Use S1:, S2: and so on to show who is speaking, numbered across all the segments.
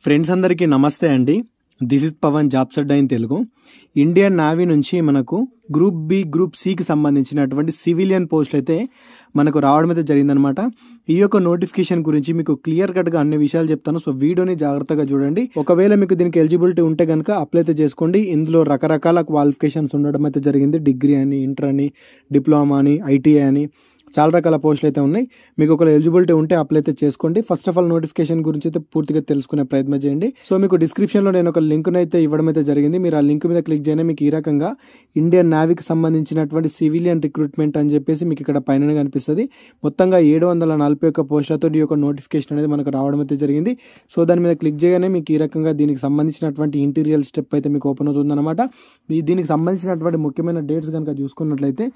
S1: Friends అందరికీ నమస్తే అండి. This is Pavan jobs Adda in Telugu. Indian navy నుంచి మనకు గ్రూప్ బి గ్రూప్ సికి సంబంధించినటువంటి సివిలియన్ పోస్టులు అయితే మనకు రావడం అయితే జరిగిందనమాట. ఈ యొక్క నోటిఫికేషన్ గురించి మీకు క్లియర్ కట్గా అన్ని విషయాలు చెప్తాను. సో వీడియోని జాగ్రత్తగా చూడండి. ఒకవేళ మీకు దీనికి ఎలిజిబిలిటీ ఉంటే కనుక అప్లై అయితే చేసుకోండి. ఇందులో రకరకాల క్వాలిఫికేషన్స్ ఉండడం అయితే జరిగింది. డిగ్రీ అని, ఇంటర్ అని, డిప్లొమా అని, ఐటీఐ అని చాలా రకాల పోస్టులు అయితే ఉన్నాయి. మీకు ఒక ఎలిజిబిలిటీ ఉంటే అప్లై అయితే చేసుకోండి. ఫస్ట్ ఆఫ్ ఆల్ నోటిఫికేషన్ గురించి అయితే పూర్తిగా తెలుసుకునే ప్రయత్నం చేయండి. సో మీకు డిస్క్రిప్షన్ లో నేను ఒక లింక్ అయితే ఇవ్వడం అయితే జరిగింది. మీరు ఆ లింక్ మీద క్లిక్ చేయగానే మీకు ఈ రకంగా ఇండియన్ నేవీకి సంబంధించినటువంటి సివిలియన్ రిక్రూట్మెంట్ అని చెప్పేసి మీకు ఇక్కడ పైన కనిపిస్తుంది. మొత్తంగా 741 పోస్టులతో ఈ యొక్క నోటిఫికేషన్ అనేది మనకు రావడం అయితే జరిగింది. సో దాని మీద క్లిక్ చేయగానే మీకు ఈ రకంగా దీనికి సంబంధించినటువంటి ఇంటీరియల్ స్టెప్ అయితే మీకు ఓపెన్ అవుతుంది అనమాట. దీనికి సంబంధించినటువంటి ముఖ్యమైన డేట్స్ కనుక చూసుకున్నట్లయితే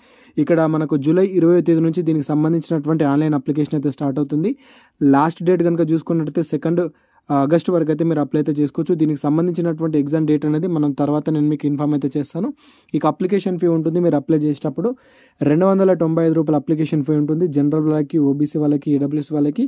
S1: ఇక్కడ మనకు జూలై 20వ తేదీ నుంచి దీనికి సంబంధించినటువంటి ఆన్లైన్ అప్లికేషన్ అయితే స్టార్ట్ అవుతుంది. లాస్ట్ డేట్ కనుక చూసుకున్నట్లయితే 2 ఆగస్టు వరకు అయితే మీరు అప్లై అయితే చేసుకోవచ్చు. దీనికి సంబంధించినటువంటి ఎగ్జామ్ డేట్ అనేది మనం తర్వాత నేను మీకు ఇన్ఫార్మ్ అయితే చేస్తాను. ఇక అప్లికేషన్ ఫీ ఉంటుంది. మీరు అప్లై చేసేటప్పుడు 295 రూపాయల అప్లికేషన్ ఫీ ఉంటుంది. జనరల్ వాళ్ళకి, ఓబీసీ వాళ్ళకి, ఈడబ్ల్యూఎస్ వాళ్ళకి,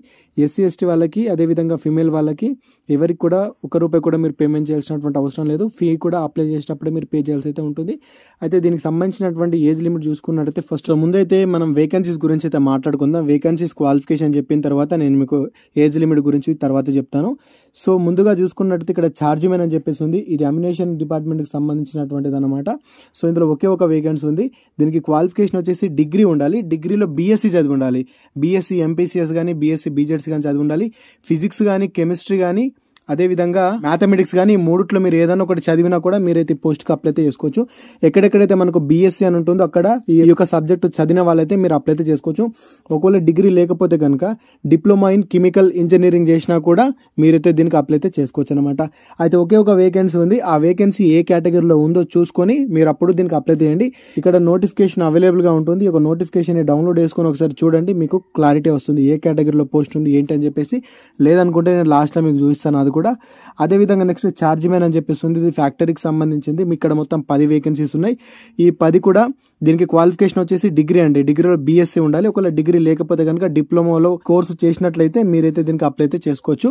S1: ఎస్సీ ఎస్టీ వాళ్ళకి, అదేవిధంగా ఫీమేల్ వాళ్ళకి ఎవరికి కూడా ₹1 కూడా మీరు పేమెంట్ చేయాల్సినటువంటి అవసరం లేదు. ఫీ కూడా అప్లై చేసేటప్పుడే మీరు పే చేయాల్సి అయితే ఉంటుంది. అయితే దీనికి సంబంధించినటువంటి ఏజ్ లిమిట్ చూసుకున్నట్టయితే ఫస్ట్ ముందైతే మనం వేకెన్సీస్ గురించి అయితే మాట్లాడుకుందాం. వేకెన్సీస్ క్వాలిఫికేషన్ చెప్పిన తర్వాత నేను మీకు ఏజ్ లిమిట్ గురించి తర్వాత చెప్తాను. సో ముందుగా చూసుకున్నట్టు ఇక్కడ ఛార్జ్ మెన్ అని చెప్పేసి ఉంది. ఇది అమ్యునేషన్ డిపార్ట్మెంట్కి సంబంధించినటువంటిది అనమాట. సో ఇందులో ఒకే ఒక వేకెన్సీ ఉంది. దీనికి క్వాలిఫికేషన్ వచ్చేసి డిగ్రీ ఉండాలి. డిగ్రీలో బీఎస్సీ చదివి ఉండాలి. బీఎస్సీ ఎంపీసీఎస్ కానీ, బీఎస్సీ బీజెడ్స్ కానీ చదివి ఉండాలి. ఫిజిక్స్ కానీ, కెమిస్ట్రీ కానీ, అదేవిధంగా మ్యాథమెటిక్స్ కానీ మూడిట్లో మీరు ఏదైనా ఒకటి చదివినా కూడా మీరైతే పోస్ట్కి అప్లై అయితే చేసుకోవచ్చు. ఎక్కడెక్కడైతే మనకు బీఎస్సీ అని ఉంటుందో అక్కడ ఈ యొక్క సబ్జెక్టు చదివిన వాళ్ళైతే మీరు అప్లై అయితే చేసుకోవచ్చు. ఒకవేళ డిగ్రీ లేకపోతే కనుక డిప్లొమా ఇన్ కెమికల్ ఇంజనీరింగ్ చేసినా కూడా మీరైతే దీనికి అప్లై అయితే చేసుకోవచ్చు అనమాట. అయితే ఒకే ఒక వేకెన్సీ ఉంది. ఆ వేకెన్సీ ఏ కేటగిరీలో ఉందో చూసుకొని మీరు అప్పుడు దీనికి అప్లై చేయండి. ఇక్కడ నోటిఫికేషన్ అవైలబుల్ గా ఉంటుంది. ఒక నోటిఫికేషన్ డౌన్లోడ్ చేసుకొని ఒకసారి చూడండి. మీకు క్లారిటీ వస్తుంది ఏ కేటగిరీలో పోస్ట్ ఉంది ఏంటి అని చెప్పేసి. లేదనుకుంటే నేను లాస్ట్ లో మీకు చూపిస్తాను అది కూడా. అదేవిధంగా నెక్స్ట్ ఛార్జ్ మెన్ అని చెప్పేసి ఉంది. ఇది ఫ్యాక్టరీకి సంబంధించింది. ఇక్కడ మొత్తం 10 వేకెన్సీస్ ఉన్నాయి. ఈ 10 కూడా దీనికి క్వాలిఫికేషన్ వచ్చేసి డిగ్రీ అండి. డిగ్రీలో బీఎస్సీ ఉండాలి. ఒకవేళ డిగ్రీ లేకపోతే కనుక డిప్లొమాలో కోర్సు చేసినట్లయితే మీరైతే దీనికి అప్లై అయితే చేసుకోవచ్చు.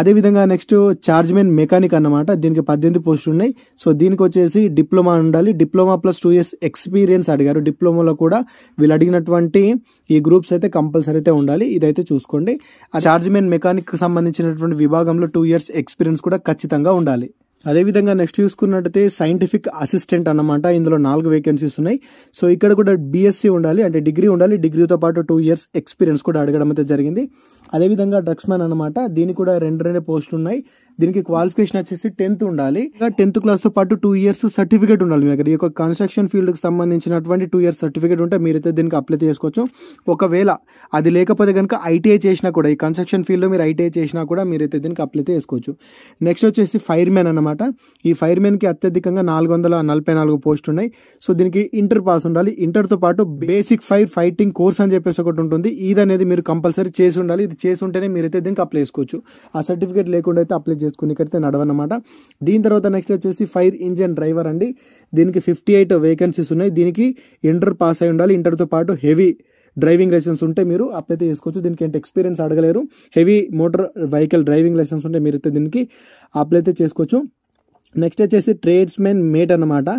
S1: అదేవిధంగా నెక్స్ట్ ఛార్జ్ మెన్ మెకానిక్ అన్నమాట. దీనికి 18 పోస్టులు ఉన్నాయి. సో దీనికి వచ్చేసి డిప్లొమా ఉండాలి. డిప్లొమా ప్లస్ 2 years ఎక్స్పీరియన్స్ అడిగారు. డిప్లొమాలో కూడా వీళ్ళు అడిగినటువంటి ఈ గ్రూప్స్ అయితే కంపల్సరీ అయితే ఉండాలి. ఇదైతే చూసుకోండి. ఆ ఛార్జ్ మెన్ మెకానిక్ కి సంబంధించినటువంటి విభాగంలో 2 years ఎక్స్పీరియన్స్ కూడా ఖచ్చితంగా ఉండాలి. అదేవిధంగా నెక్స్ట్ చూసుకున్నట్టయితే సైంటిఫిక్ అసిస్టెంట్ అన్నమాట. ఇందులో 4 వేకెన్సీస్ ఉన్నాయి. సో ఇక్కడ కూడా బీఎస్సీ ఉండాలి, అంటే డిగ్రీ ఉండాలి. డిగ్రీతో పాటు 2 years ఎక్స్పీరియన్స్ కూడా అడగడం అయితే జరిగింది. అదేవిధంగా డ్రగ్స్ మ్యాన్ అనమాట. దీనికి కూడా 2 పోస్టులు ఉన్నాయి. దీనికి క్వాలిఫికేషన్ వచ్చేసి 10th ఉండాలి. 10th క్లాస్ తో పాటు 2 years సర్టిఫికేట్ ఉండాలి. మీ దగ్గర ఈ యొక్క కన్స్ట్రక్షన్ ఫీల్డ్ కి సంబంధించినటువంటి 2 years సర్టిఫికేట్ ఉంటే మీరైతే దీనికి అప్లై చేసుకోవచ్చు. ఒకవేళ అది లేకపోతే కనుక ఐటీఐ చేసినా కూడా, ఈ కన్స్ట్రక్షన్ ఫీల్డ్ లో మీరు ఐటీఐ చేసినా కూడా మీరైతే దీనికి అప్లై చేసుకోవచ్చు. నెక్స్ట్ వచ్చేసి ఫైర్ మ్యాన్ అనమాట. ఈ ఫైర్ మ్యాన్ కి అత్యధికంగా 444 పోస్టులు ఉన్నాయి. సో దీనికి ఇంటర్ పాస్ ఉండాలి. ఇంటర్ తో పాటు బేసిక్ ఫైర్ ఫైటింగ్ కోర్స్ అని చెప్పేసి ఒకటి ఉంటుంది. ఇది అనేది మీరు కంపల్సరీ చేసి ఉండాలి. ఇది చేసి ఉంటేనే మీరైతే దీనికి అప్లై చేసుకోవచ్చు. ఆ సర్టిఫికేట్ లేకుండా అయితే అప్లై చేసుకునికైతే నడవన్నమాట. దీని తర్వాత నెక్స్ట్ వచ్చేసి ఫైర్ ఇంజిన్ డ్రైవర్ అండి. దీనికి 58 వేకెన్సీస్ ఉన్నాయి. దీనికి ఇంటర్ పాస్ అయి ఉండాలి. ఇంటర్తో పాటు హెవీ డ్రైవింగ్ లైసెన్స్ ఉంటే మీరు అప్లై అయితే చేసుకోవచ్చు. దీనికి ఏంటి ఎక్స్పీరియన్స్ అడగలేరు. Heavy motor vehicle driving licence ఉంటే మీరైతే దీనికి అప్లై అయితే చేసుకోవచ్చు. నెక్స్ట్ వచ్చేసి ట్రేడ్స్ మెన్ మేట్ అనమాట.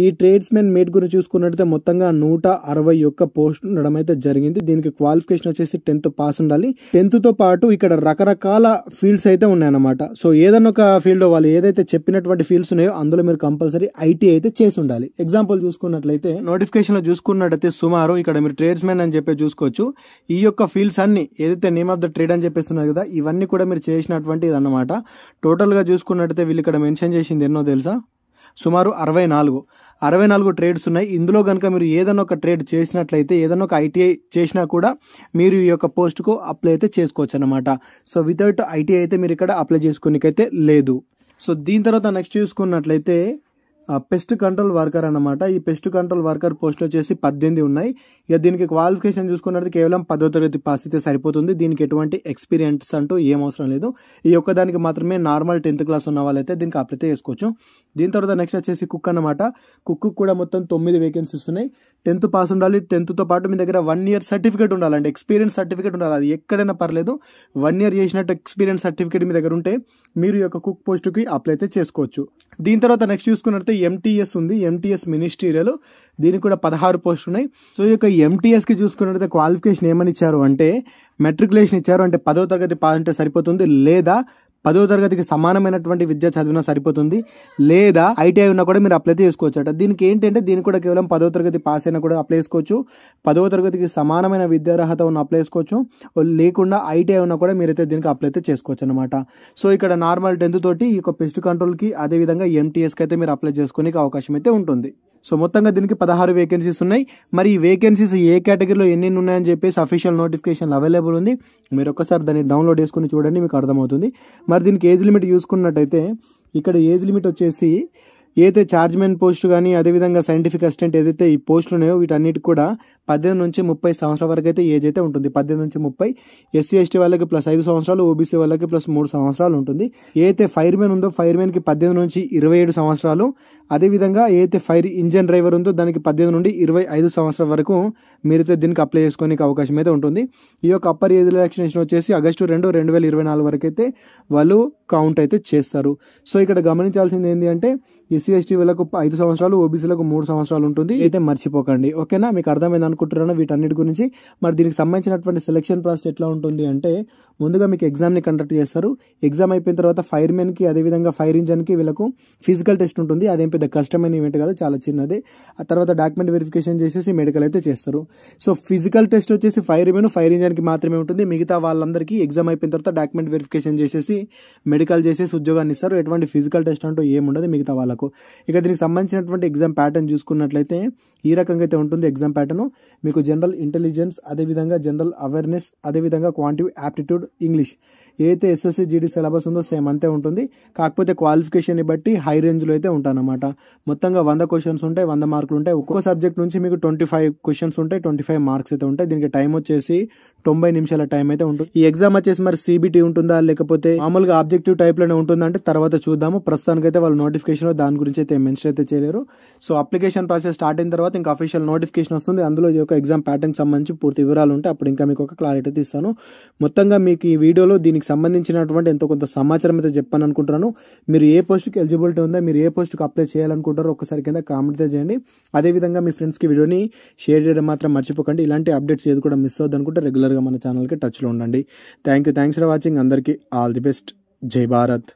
S1: ఈ ట్రేడ్స్ మెన్ మేట్ గురించి చూసుకున్నట్టయితే మొత్తంగా 161 పోస్ట్ ఉండడం అయితే జరిగింది. దీనికి క్వాలిఫికేషన్ వచ్చేసి 10th పాస్ ఉండాలి. 10th తో పాటు ఇక్కడ రకరకాల ఫీల్డ్స్ అయితే ఉన్నాయన్నమాట. సో ఏదైనా ఒక ఫీల్డ్ వాళ్ళు ఏదైతే చెప్పినటువంటి ఫీల్డ్స్ ఉన్నాయో అందులో మీరు కంపల్సరీ ఐటీ అయితే చేసి ఉండాలి. ఎగ్జాంపుల్ చూసుకున్నట్లయితే నోటిఫికేషన్ లో చూసుకున్నట్టయితే సుమారు ఇక్కడ మీరు ట్రేడ్స్ మెన్ అని చెప్పి చూసుకోవచ్చు. ఈ యొక్క ఫీల్డ్స్ అన్ని ఏదైతే నేమ్ ఆఫ్ ద ట్రేడ్ అని చెప్పేస్తున్నారు కదా, ఇవన్నీ కూడా మీరు చేసినటువంటి ఇదన్నమాట. టోటల్ గా చూసుకున్నట్టయితే వీళ్ళు ఇక్కడ మెన్షన్ చేసింది ఎన్నో తెలుసా? సుమారు 64 ట్రేడ్స్ ఉన్నాయి. ఇందులో కనుక మీరు ఏదైనా ఒక ట్రేడ్ చేసినట్లయితే, ఏదైనా ఒక ఐటీఐ చేసినా కూడా మీరు ఈ యొక్క పోస్ట్ కు అప్లై అయితే చేసుకోవచ్చు అనమాట. సో వితౌట్ ఐటీఐ అయితే మీరు ఇక్కడ అప్లై చేసుకోనికైతే లేదు. సో దీని తర్వాత నెక్స్ట్ చూసుకున్నట్లయితే పెస్ట్ కంట్రోల్ వర్కర్ అన్నమాట. ఈ పెస్ట్ కంట్రోల్ వర్కర్ పోస్టులు వచ్చేసి 18 ఉన్నాయి. ఇక దీనికి క్వాలిఫికేషన్ చూసుకున్నట్టు కేవలం 10వ తరగతి పాస్ అయితే సరిపోతుంది. దీనికి ఎటువంటి ఎక్స్పీరియన్స్ అంటూ ఏం అవసరం లేదు. ఈ ఒక్కదానికి మాత్రమే నార్మల్ 10th క్లాస్ ఉన్న వాళ్ళైతే దీనికి అప్లై చేసుకోవచ్చు. దీని తర్వాత నెక్స్ట్ వచ్చేసి కుక్ అన్నమాట. కుక్ కూడా మొత్తం 9 వేకెన్సీస్ ఉన్నాయి. 10th పాస్ ఉండాలి. 10th పాటు మీ దగ్గర 1 year సర్టిఫికేట్ ఉండాలంటే ఎక్స్పీరియన్స్ సర్టిఫికేట్ ఉండాలి. అది ఎక్కడైనా పర్లేదు. 1 year చేసినట్టు ఎక్స్పీరియన్స్ సర్టిఫికేట్ మీ దగ్గర ఉంటే మీరు ఈ యొక్క కుక్ పోస్టుకి అప్లై అయితే చేసుకోవచ్చు. దీని తర్వాత నెక్స్ట్ చూసుకున్నట్లయితే ఎంటీఎస్ ఉంది. ఎంటీఎస్ మినిస్టీరియల్, దీనికి కూడా 16 పోస్టులు ఉన్నాయి. సో ఈ యొక్క ఎంటీఎస్ కి చూసుకున్నట్లయితే క్వాలిఫికేషన్ ఏమని ఇచ్చారు అంటే మెట్రికులేషన్ ఇచ్చారు. అంటే 10వ తరగతి పాస్ అంటే సరిపోతుంది, లేదా 10వ తరగతికి సమానమైనటువంటి విద్య చదివినా సరిపోతుంది, లేదా ఐటీఐ ఉన్నా కూడా మీరు అప్లై చేసుకోవచ్చు అట. దీనికి ఏంటంటే దీనికి కూడా కేవలం 10వ తరగతి పాస్ అయినా కూడా అప్లై చేసుకోవచ్చు. 10వ తరగతికి సమానమైన విద్యార్హత ఉన్న అప్లై చేసుకోవచ్చు, లేకుండా ఐటీఐ ఉన్నా కూడా మీరైతే దీనికి అప్లై అయితే చేసుకోవచ్చు అనమాట. సో ఇక్కడ నార్మల్ 10th తోటి ఈ యొక్క పెస్ట్ కంట్రోల్కి అదేవిధంగా ఎంటీఎస్కి అయితే మీరు అప్లై చేసుకునే అవకాశం అయితే ఉంటుంది. సో మొత్తంగా దీనికి 16 వేకెన్సీస్ ఉన్నాయి. మరి ఈ వేకెన్సీస్ ఏ కేటగిరీలో ఎన్ని ఉన్నాయని చెప్పేసి అఫీషియల్ నోటిఫికేషన్ అవైలబుల్ ఉంది. మీరు ఒక్కసారి దాన్ని డౌన్లోడ్ చేసుకుని చూడండి, మీకు అర్థమవుతుంది. మరి దీనికి ఏజ్ లిమిట్ చూసుకున్నట్టయితే ఇక్కడ ఏజ్ లిమిట్ వచ్చేసి ఏదైతే చార్జ్మెన్ పోస్ట్ కానీ అదేవిధంగా సైంటిఫిక్ అసిస్టెంట్ ఏదైతే ఈ పోస్టులు ఉన్నాయో వీటన్నిటికి కూడా 18 నుంచి 30 సంవత్సరాల వరకు అయితే ఏజ్ అయితే ఉంటుంది. 18 నుంచి 30, ఎస్సీ ఎస్టీ వాళ్ళకి ప్లస్ 5 సంవత్సరాలు, ఓబీసీ వాళ్ళకి ప్లస్ 3 సంవత్సరాలు ఉంటుంది. ఏదైతే ఫైర్మెన్ ఉందో ఫైర్మెన్కి 18 నుంచి 27 సంవత్సరాలు, అదేవిధంగా ఏదైతే ఫైర్ ఇంజన్ డ్రైవర్ ఉందో దానికి 18 నుండి 25 సంవత్సరాల వరకు మీరైతే దీనికి అప్లై చేసుకోనికి అవకాశం అయితే ఉంటుంది. ఈ యొక్క అప్పర్ ఏజ్ రిలాక్సేషన్ వచ్చేసి ఆగస్టు 2, 2024 వరకు అయితే వాళ్ళు కౌంట్ అయితే చేస్తారు. సో ఇక్కడ గమనించాల్సింది ఏంటి అంటే ఎస్సీ ఎస్టీ వాళ్ళకు 5 సంవత్సరాలు, ఓబీసీలకు 3 సంవత్సరాలు ఉంటుంది. అయితే మర్చిపోకండి, ఓకేనా? మీకు అర్థమైంది అనుకుంటున్నాను వీటన్నిటి గురించి. మరి దీనికి సంబంధించినటువంటి సెలక్షన్ ప్రాసెస్ ఎట్లా ఉంటుంది అంటే ముందుగా మీకు ఎగ్జామ్ని కండక్ట్ చేస్తారు. ఎగ్జామ్ అయిపోయిన తర్వాత ఫైర్మెన్కి అదేవిధంగా ఫైర్ ఇంజన్కి వీళ్ళకు ఫిజికల్ టెస్ట్ ఉంటుంది. అదేం పెద్ద కష్టమైన ఈవెంట్ కాదు, చాలా చిన్నది. ఆ తర్వాత డాక్యుమెంట్ వెరిఫికేషన్ చేసేసి మెడికల్ అయితే చేస్తారు. సో ఫిజికల్ టెస్ట్ వచ్చేసి ఫైర్మెన్ ఫైర్ ఇంజన్కి మాత్రమే ఉంటుంది. మిగతా వాళ్ళందరికీ ఎగ్జామ్ అయిపోయిన తర్వాత డాక్యుమెంట్ వెరిఫికేషన్ చేసేసి మెడికల్ చేసేసి ఉద్యోగాన్ని ఇస్తారు. ఎటువంటి ఫిజికల్ టెస్ట్ అంటూ ఏముండదు మిగతా వాళ్ళకు. ఇక దీనికి సంబంధించినటువంటి ఎగ్జామ్ ప్యాటర్న్ చూసుకున్నట్లయితే ఈ రకంగా అయితే ఉంటుంది. ఎగ్జామ్ ప్యాటర్న్ మీకు జనరల్ ఇంటెలిజెన్స్, అదేవిధంగా జనరల్ అవేర్నెస్, అదేవిధంగా క్వాంటివ్ యాప్టిట్యూడ్, ఇంగ్లీష్ ఏదైతే ఎస్ఎస్సి జీడీ సిలబస్ ఉందో సేమ్ అంతే ఉంటుంది. కాకపోతే క్వాలిఫికేషన్ బట్టి హై రేంజ్లో అయితే ఉంటానన్నమాట. మొత్తంగా 100 క్వశ్చన్స్ ఉంటాయి, 100 మార్కులు ఉంటాయి. ఒక్కో సబ్జెక్ట్ నుంచి మీకు 25 క్వశ్చన్స్ ఉంటాయి, 25 మార్క్స్ అయితే ఉంటాయి. దీనికి టైం వచ్చేసి 90 నిమిషాల టైం అయితే ఉంటుంది. ఈ ఎగ్జామ్ వచ్చేసి మరి సిబిటీ ఉంటుందా లేకపోతే మామూలుగా ఆబ్జెక్టివ్ టైప్ లోనే ఉంటుందా అంటే తర్వాత చూద్దాము. ప్రస్తుతానికైతే వాళ్ళు నోటిఫికేషన్ దాని గురించి అయితే మెన్షన్ అయితే చేయలేరు. సో అప్లికేషన్ ప్రాసెస్ స్టార్ట్ అయిన తర్వాత ఇంకా అఫీషియల్ నోటిఫికేషన్ వస్తుంది. అందులో ఈ యొక్క ఎగ్జామ్ ప్యాటర్న్ సంబంధించి పూర్తి వివరాలు ఉంటాయి. అప్పుడు ఇంకా మీకు ఒక క్లారిటీ అయితే ఇస్తాను. మొత్తంగా మీకు ఈ వీడియోలో దీనికి సంబంధించినటువంటి ఎంతో కొంత సమాచారం అయితే చెప్పాను అనుకుంటున్నాను. మీరు ఏ పోస్ట్కి ఎలిజిబిలిటీ ఉందా, మీరు ఏ పోస్ట్కి అప్లై చేయాలనుకుంటారో ఒకసారి కింద కామెంట్ అయితే చేయండి. అదేవిధంగా మీ ఫ్రెండ్స్కి వీడియోని షేర్ చేయడం మాత్రం మర్చిపోకండి. ఇలాంటి అప్డేట్స్ ఏది కూడా మిస్ అవ్వద్దు అనుకుంటే రెగ్యులర్గా మన ఛానల్కి టచ్లో ఉండండి. Thanks for watching. అందరికీ ఆల్ ది బెస్ట్. జై భారత్.